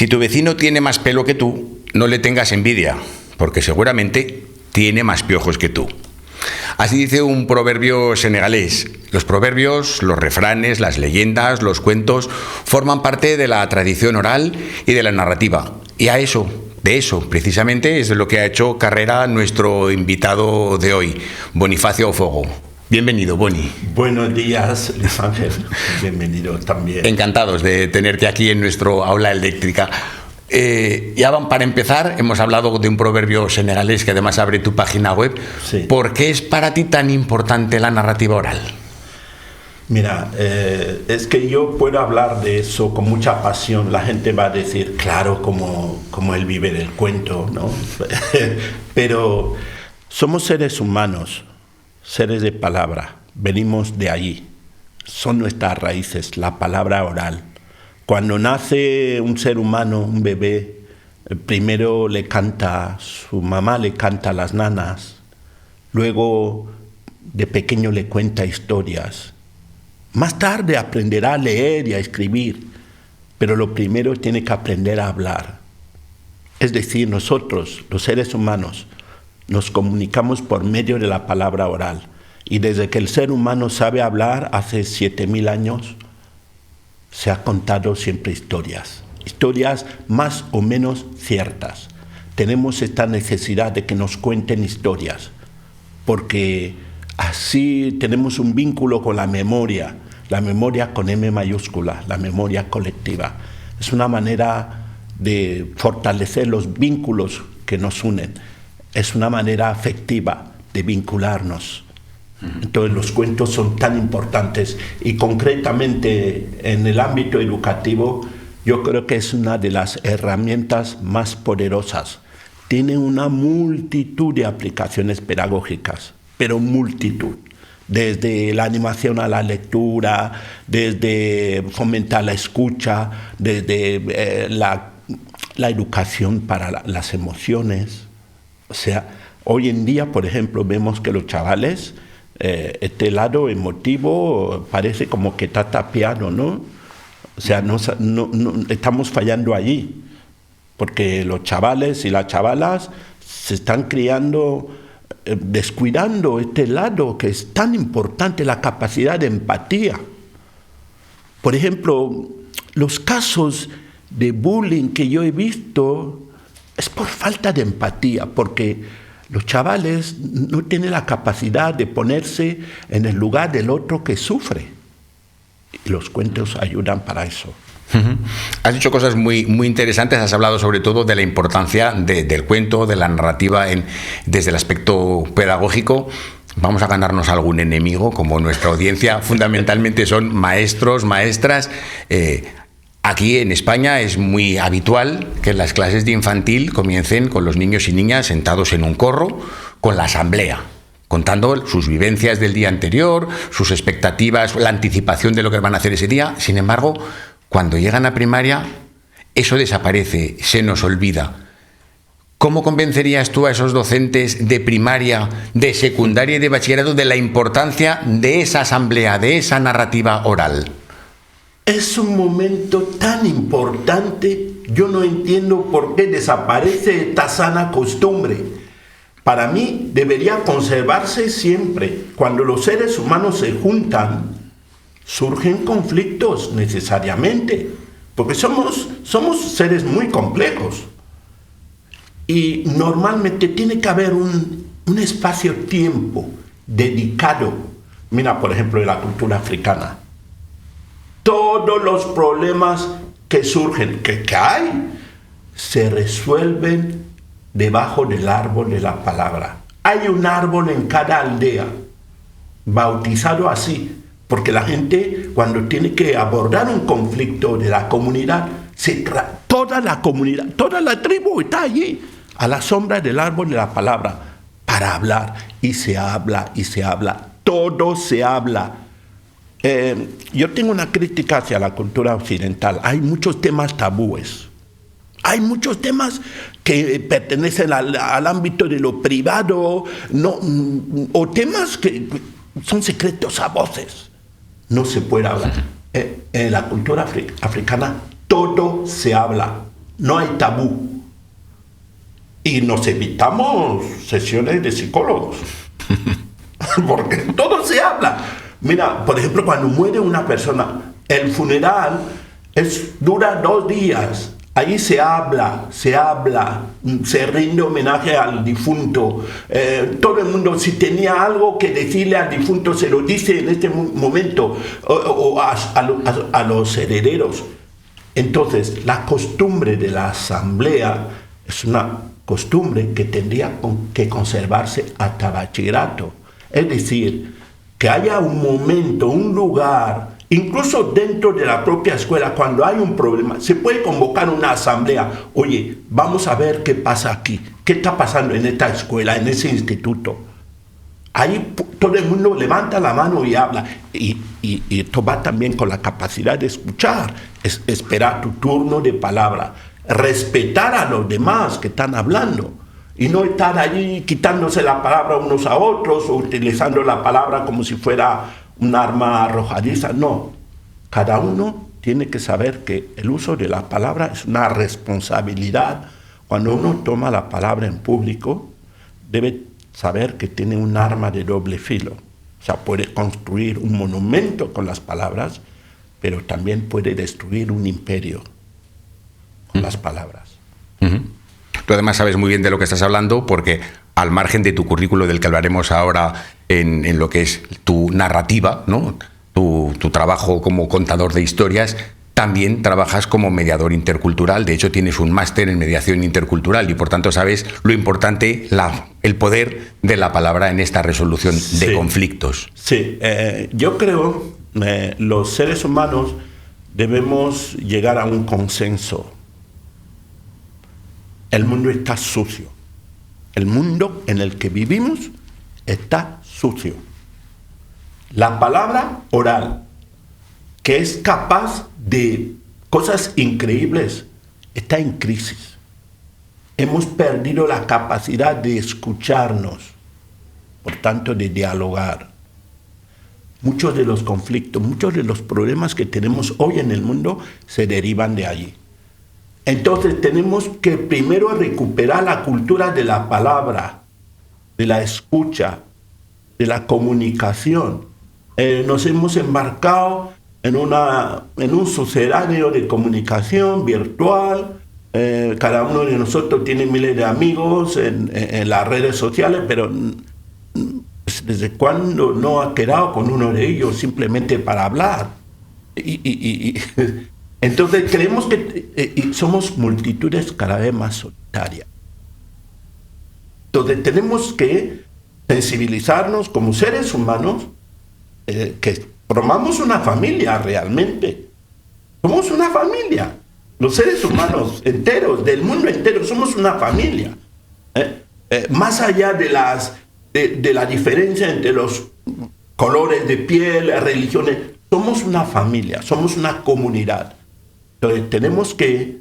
Si tu vecino tiene más pelo que tú, no le tengas envidia, porque seguramente tiene más piojos que tú. Así dice un proverbio senegalés. Los proverbios, los refranes, las leyendas, los cuentos forman parte de la tradición oral y de la narrativa. Y de eso, precisamente, es de lo que ha hecho carrera nuestro invitado de hoy, Bonifacio Ofogo. Bienvenido, Boni. Buenos días, Luis Ángel. Bienvenido también. Encantados de tenerte aquí en nuestro aula eléctrica. Para empezar, hemos hablado de un proverbio senegalés que además abre tu página web. Sí. ¿Por qué es para ti tan importante la narrativa oral? Mira, es que yo puedo hablar de eso con mucha pasión. La gente va a decir, claro, como él vive del cuento, ¿no? Pero somos seres humanos, seres de palabra, venimos de allí. Son nuestras raíces, la palabra oral. Cuando nace un ser humano, un bebé, primero le canta, su mamá le canta a las nanas, luego de pequeño le cuenta historias. Más tarde aprenderá a leer y a escribir, pero lo primero tiene que aprender a hablar. Es decir, nosotros, los seres humanos, nos comunicamos por medio de la palabra oral. Y desde que el ser humano sabe hablar, hace 7.000 años, se ha contado siempre historias más o menos ciertas. Tenemos esta necesidad de que nos cuenten historias, porque así tenemos un vínculo con la memoria con M mayúscula, la memoria colectiva. Es una manera de fortalecer los vínculos que nos unen, es una manera afectiva de vincularnos. Entonces los cuentos son tan importantes y concretamente en el ámbito educativo yo creo que es una de las herramientas más poderosas. Tiene una multitud de aplicaciones pedagógicas, pero multitud. Desde la animación a la lectura, desde fomentar la escucha, desde la educación para las emociones. O sea, hoy en día, por ejemplo, vemos que los chavales, este lado emotivo parece como que está tapiado, ¿no? O sea, no estamos fallando allí, porque los chavales y las chavalas se están criando, descuidando este lado que es tan importante, la capacidad de empatía. Por ejemplo, los casos de bullying que yo he visto es por falta de empatía, porque los chavales no tienen la capacidad de ponerse en el lugar del otro que sufre. Y los cuentos ayudan para eso. Has dicho cosas muy, muy interesantes. Has hablado sobre todo de la importancia del cuento, de la narrativa desde el aspecto pedagógico. Vamos a ganarnos algún enemigo, como nuestra audiencia fundamentalmente son maestros, maestras. Aquí en España es muy habitual que las clases de infantil comiencen con los niños y niñas sentados en un corro con la asamblea, contando sus vivencias del día anterior, sus expectativas, la anticipación de lo que van a hacer ese día. Sin embargo, cuando llegan a primaria, eso desaparece, se nos olvida. ¿Cómo convencerías tú a esos docentes de primaria, de secundaria y de bachillerato de la importancia de esa asamblea, de esa narrativa oral? Es un momento tan importante, yo no entiendo por qué desaparece esta sana costumbre. Para mí debería conservarse siempre. Cuando los seres humanos se juntan, surgen conflictos necesariamente, porque somos seres muy complejos. Y normalmente tiene que haber un espacio-tiempo dedicado. Mira, por ejemplo, en la cultura africana. Todos los problemas que surgen, que hay, se resuelven debajo del árbol de la palabra. Hay un árbol en cada aldea, bautizado así, porque la gente cuando tiene que abordar un conflicto de la comunidad, toda la comunidad, toda la tribu está allí, a la sombra del árbol de la palabra, para hablar, y se habla, todo se habla. Yo tengo una crítica hacia la cultura occidental. Hay muchos temas tabúes. Hay muchos temas que pertenecen al ámbito de lo privado, o temas que son secretos a voces. No se puede hablar. En la cultura africana todo se habla. no hay tabú. Y nos evitamos sesiones de psicólogos. Porque todo se habla. Mira, por ejemplo, cuando muere una persona, el funeral dura 2 días. Ahí se habla, se rinde homenaje al difunto. Todo el mundo, si tenía algo que decirle al difunto, se lo dice en este momento, o a los herederos. Entonces, la costumbre de la asamblea es una costumbre que tendría que conservarse hasta bachillerato. Es decir, que haya un momento, un lugar, incluso dentro de la propia escuela, cuando hay un problema, se puede convocar una asamblea. Oye, vamos a ver qué pasa aquí, qué está pasando en esta escuela, en ese instituto. Ahí todo el mundo levanta la mano y habla. Y esto va también con la capacidad de escuchar, esperar tu turno de palabra, respetar a los demás que están hablando. Y no estar allí quitándose la palabra unos a otros o utilizando la palabra como si fuera un arma arrojadiza. No, cada uno tiene que saber que el uso de la palabra es una responsabilidad. Cuando uno toma la palabra en público, debe saber que tiene un arma de doble filo. O sea, puede construir un monumento con las palabras, pero también puede destruir un imperio con las palabras. Tú además sabes muy bien de lo que estás hablando, porque al margen de tu currículo, del que hablaremos ahora en lo que es tu narrativa, ¿no? Tu trabajo como contador de historias, también trabajas como mediador intercultural. De hecho, tienes un máster en mediación intercultural y, por tanto, sabes lo importante, el poder de la palabra en esta resolución de conflictos. Sí, yo creo que los seres humanos debemos llegar a un consenso. El mundo está sucio. El mundo en el que vivimos está sucio. La palabra oral, que es capaz de cosas increíbles, está en crisis. Hemos perdido la capacidad de escucharnos, por tanto de dialogar. Muchos de los conflictos, muchos de los problemas que tenemos hoy en el mundo se derivan de allí. Entonces tenemos que primero recuperar la cultura de la palabra, de la escucha, de la comunicación. Nos hemos embarcado en un sucedáneo de comunicación virtual. Cada uno de nosotros tiene miles de amigos en las redes sociales, pero ¿desde cuándo no ha quedado con uno de ellos simplemente para hablar? Entonces creemos que somos multitudes cada vez más solitarias. Entonces tenemos que sensibilizarnos como seres humanos, que formamos una familia realmente. Somos una familia. Los seres humanos enteros, del mundo entero, somos una familia. Más allá de la diferencia entre los colores de piel, las religiones, somos una familia, somos una comunidad. Entonces tenemos que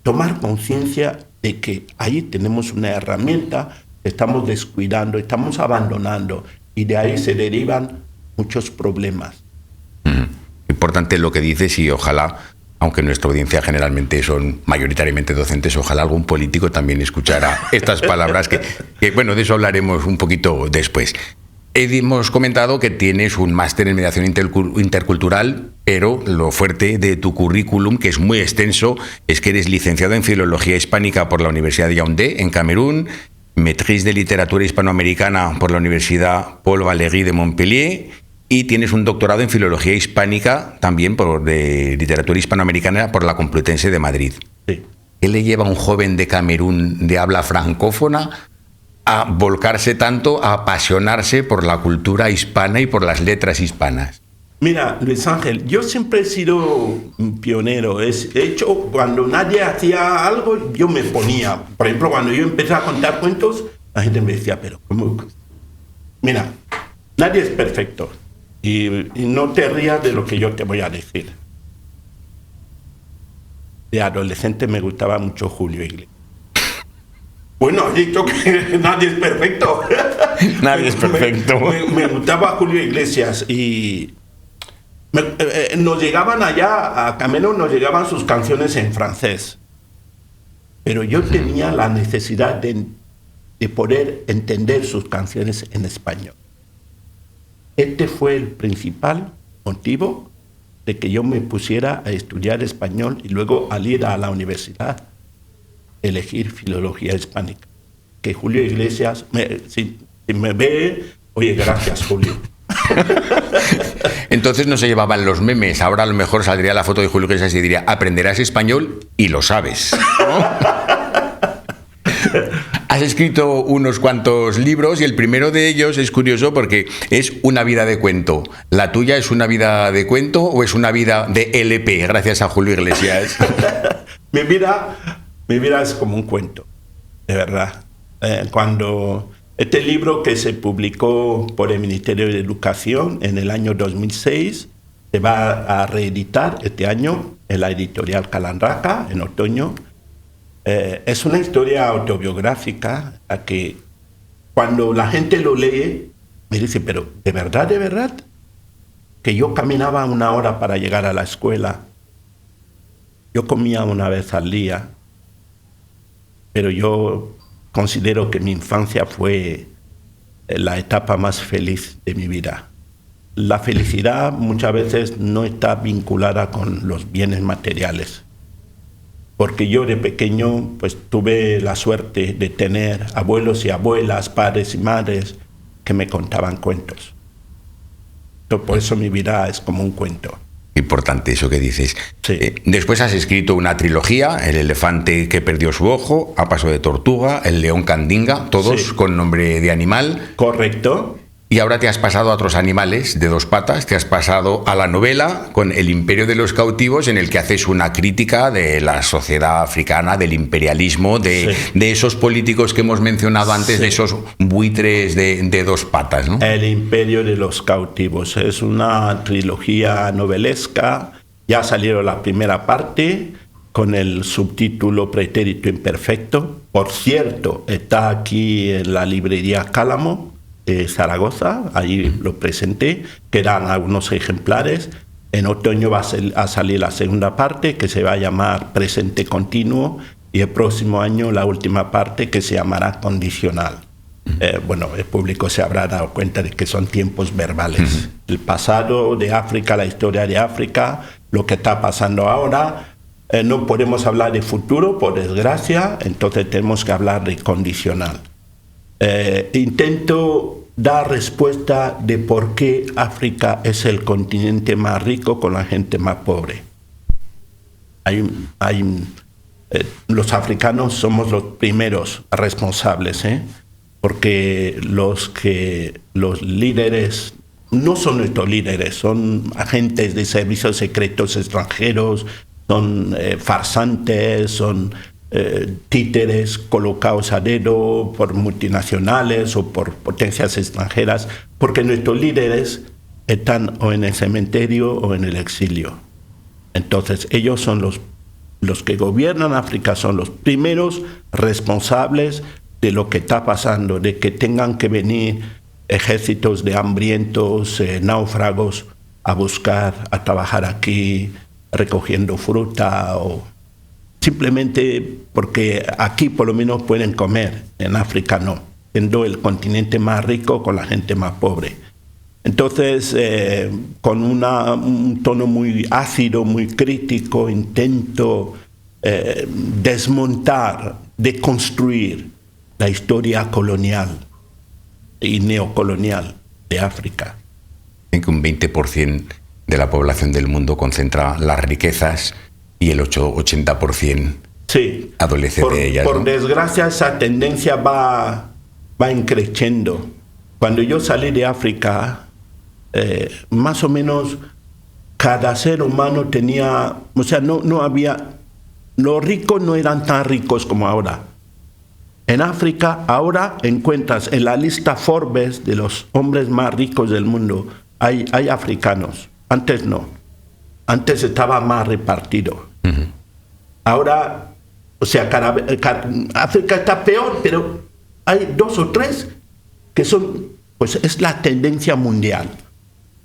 tomar conciencia de que ahí tenemos una herramienta que estamos descuidando, estamos abandonando, y de ahí se derivan muchos problemas. Importante lo que dices, y ojalá, aunque nuestra audiencia generalmente son mayoritariamente docentes, ojalá algún político también escuchara estas palabras que bueno, de eso hablaremos un poquito después. Hemos comentado que tienes un máster en mediación intercultural, pero lo fuerte de tu currículum, que es muy extenso, es que eres licenciado en Filología Hispánica por la Universidad de Yaoundé, en Camerún, maîtrise de Literatura Hispanoamericana por la Universidad Paul Valéry de Montpellier, y tienes un doctorado en Filología Hispánica, también de Literatura Hispanoamericana, por la Complutense de Madrid. Sí. ¿Qué le lleva a un joven de Camerún de habla francófona a volcarse tanto, a apasionarse por la cultura hispana y por las letras hispanas? Mira, Luis Ángel, yo siempre he sido un pionero. De hecho, cuando nadie hacía algo, yo me ponía. Por ejemplo, cuando yo empecé a contar cuentos, la gente me decía, pero ¿cómo? Mira, nadie es perfecto. Y no te rías de lo que yo te voy a decir. De adolescente me gustaba mucho Julio Iglesias. Bueno, has dicho que nadie es perfecto. Nadie es perfecto. Me gustaba Julio Iglesias y nos llegaban allá a Camerún, nos llegaban sus canciones en francés. pero yo tenía la necesidad de poder entender sus canciones en español. Este fue el principal motivo de que yo me pusiera a estudiar español y luego al ir a la universidad elegir filología hispánica. Que Julio Iglesias, si me ve, oye, gracias Julio. Entonces no se llevaban los memes, ahora a lo mejor saldría la foto de Julio Iglesias y diría, aprenderás español y lo sabes, ¿no? Has escrito unos cuantos libros y el primero de ellos es curioso porque es Una vida de cuento. ¿La tuya es una vida de cuento o es una vida de LP, gracias a Julio Iglesias? Mi vida es como un cuento, de verdad. Cuando este libro que se publicó por el Ministerio de Educación en el año 2006 se va a reeditar este año en la editorial Calandraca, en otoño. Es una historia autobiográfica a que cuando la gente lo lee me dice, pero ¿de verdad? Que yo caminaba 1 hora para llegar a la escuela. Yo comía 1 vez al día, pero yo considero que mi infancia fue la etapa más feliz de mi vida. La felicidad muchas veces no está vinculada con los bienes materiales, porque yo de pequeño pues tuve la suerte de tener abuelos y abuelas, padres y madres que me contaban cuentos. Entonces, por eso mi vida es como un cuento. Importante eso que dices. Sí. Después has escrito una trilogía, El elefante que perdió su ojo, A paso de tortuga, El león candinga, todos Sí. con nombre de animal. Correcto. Y ahora te has pasado a otros animales de 2 patas, te has pasado a la novela con El imperio de los cautivos, en el que haces una crítica de la sociedad africana, del imperialismo, de esos políticos que hemos mencionado antes, Sí. de esos buitres de 2 patas, ¿no? El imperio de los cautivos es una trilogía novelesca. Ya salieron la primera parte con el subtítulo Pretérito Imperfecto. Por cierto, está aquí en la librería Cálamo de Zaragoza, allí lo presenté, quedan algunos ejemplares. En otoño va a salir la segunda parte, que se va a llamar Presente Continuo, y el próximo año la última parte, que se llamará Condicional. Bueno, el público se habrá dado cuenta de que son tiempos verbales. El pasado de África, la historia de África, lo que está pasando ahora. No podemos hablar de futuro, por desgracia, entonces tenemos que hablar de condicional. Intento dar respuesta de por qué África es el continente más rico con la gente más pobre. Los africanos somos los primeros responsables, porque los líderes no son nuestros líderes, son agentes de servicios secretos extranjeros, son farsantes, son títeres colocados a dedo por multinacionales o por potencias extranjeras, porque nuestros líderes están o en el cementerio o en el exilio. Entonces ellos son los que gobiernan África, son los primeros responsables de lo que está pasando, de que tengan que venir ejércitos de hambrientos, náufragos a trabajar aquí recogiendo fruta o simplemente porque aquí por lo menos pueden comer, en África no, siendo el continente más rico con la gente más pobre. Entonces, con un tono muy ácido, muy crítico, intento desmontar, deconstruir la historia colonial y neocolonial de África. En que un 20% de la población del mundo concentra las riquezas y el 80% sí, adolece de ellas. Por ¿no? desgracia, esa tendencia va increciendo. Cuando yo salí de África, más o menos cada ser humano tenía, o sea, no había, los ricos no eran tan ricos como ahora. En África ahora encuentras en la lista Forbes de los hombres más ricos del mundo, hay africanos. Antes no. Antes estaba más repartido. Uh-huh. Ahora, o sea, África está peor, pero hay 2 o 3 que son, pues es la tendencia mundial.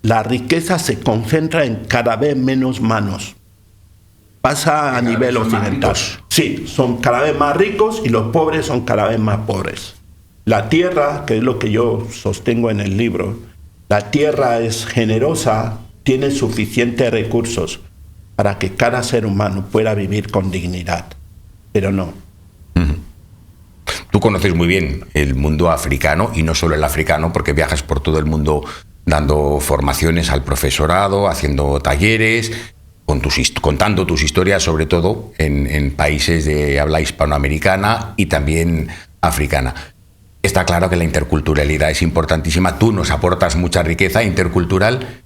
La riqueza se concentra en cada vez menos manos. Pasa a nivel occidental. Sí, son cada vez más ricos y los pobres son cada vez más pobres. La tierra, que es lo que yo sostengo en el libro, la tierra es generosa, tiene suficientes recursos para que cada ser humano pueda vivir con dignidad, pero no. Tú conoces muy bien el mundo africano, y no solo el africano, porque viajas por todo el mundo dando formaciones al profesorado, haciendo talleres, contando tus historias, sobre todo en países de habla hispanoamericana y también africana. Está claro que la interculturalidad es importantísima. Tú nos aportas mucha riqueza intercultural,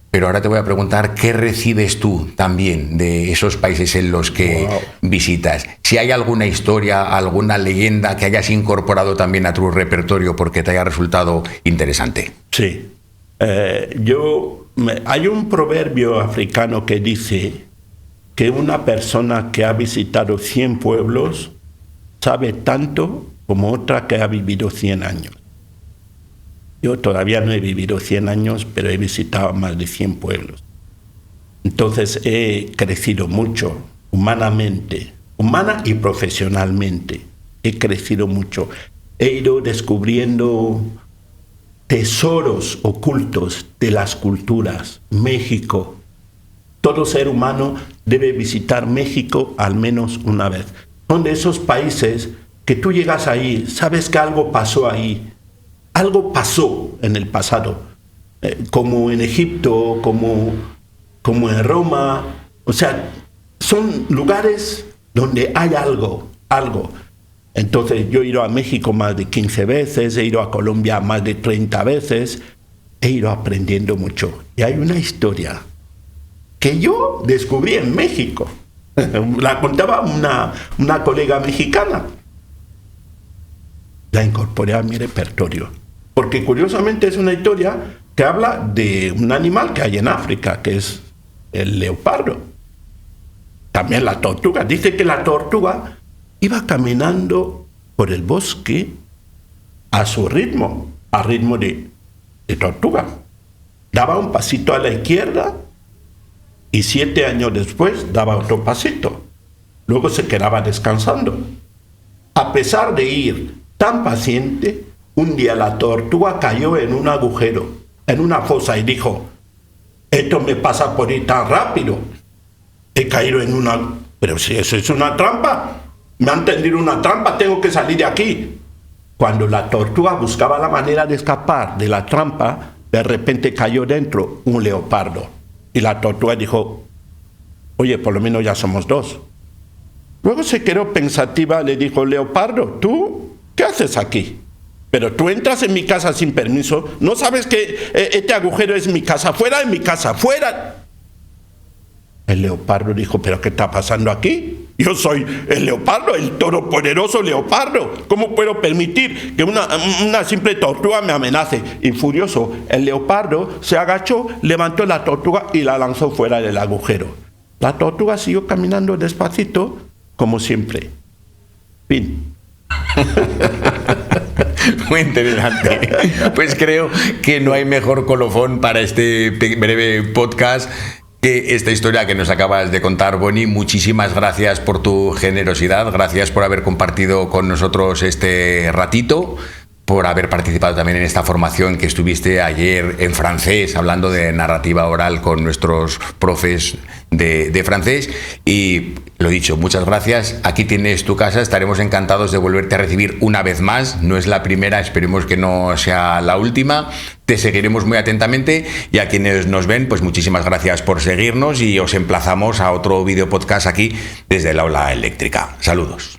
pero ahora te voy a preguntar qué recibes tú también de esos países en los que visitas. Si hay alguna historia, alguna leyenda que hayas incorporado también a tu repertorio porque te haya resultado interesante. Sí. Hay un proverbio africano que dice que una persona que ha visitado 100 pueblos sabe tanto como otra que ha vivido 100 años. Yo todavía no he vivido 100 años, pero he visitado más de 100 pueblos. Entonces he crecido mucho, humanamente, humana y profesionalmente. He crecido mucho. He ido descubriendo tesoros ocultos de las culturas. México. Todo ser humano debe visitar México al menos una vez. Son de esos países que tú llegas ahí, sabes que algo pasó ahí. Algo pasó en el pasado, como en Egipto, como en Roma. O sea, son lugares donde hay algo. Entonces yo he ido a México más de 15 veces, he ido a Colombia más de 30 veces, he ido aprendiendo mucho. Y hay una historia que yo descubrí en México. La contaba una colega mexicana. La incorporé a mi repertorio. Porque curiosamente es una historia que habla de un animal que hay en África, que es el leopardo. También la tortuga. Dice que la tortuga iba caminando por el bosque a su ritmo, a ritmo de tortuga. Daba un pasito a la izquierda y 7 años después daba otro pasito. Luego se quedaba descansando. A pesar de ir tan paciente, un día la tortuga cayó en un agujero, en una fosa, y dijo: esto me pasa por ir tan rápido. He caído en una... Pero si eso es una trampa, me han tendido una trampa, tengo que salir de aquí. Cuando la tortuga buscaba la manera de escapar de la trampa, de repente cayó dentro un leopardo. Y la tortuga dijo: oye, por lo menos ya somos 2. Luego se quedó pensativa, le dijo: leopardo, ¿tú qué haces aquí? Pero tú entras en mi casa sin permiso, ¿no sabes que este agujero es mi casa? ¡Fuera de mi casa! ¡Fuera! El leopardo dijo: ¿pero qué está pasando aquí? Yo soy el leopardo, el todopoderoso leopardo. ¿Cómo puedo permitir que una simple tortuga me amenace? Y furioso, el leopardo se agachó, levantó la tortuga y la lanzó fuera del agujero. La tortuga siguió caminando despacito, como siempre. Fin. Muy interesante. Pues creo que no hay mejor colofón para este breve podcast que esta historia que nos acabas de contar, Boni. Muchísimas gracias por tu generosidad, gracias por haber compartido con nosotros este ratito, por haber participado también en esta formación que estuviste ayer en francés, hablando de narrativa oral con nuestros profes de francés. Y lo dicho, muchas gracias. Aquí tienes tu casa, estaremos encantados de volverte a recibir una vez más. No es la primera, esperemos que no sea la última. Te seguiremos muy atentamente, y a quienes nos ven, pues muchísimas gracias por seguirnos, y os emplazamos a otro video podcast aquí desde el Aula Eléctrica. Saludos.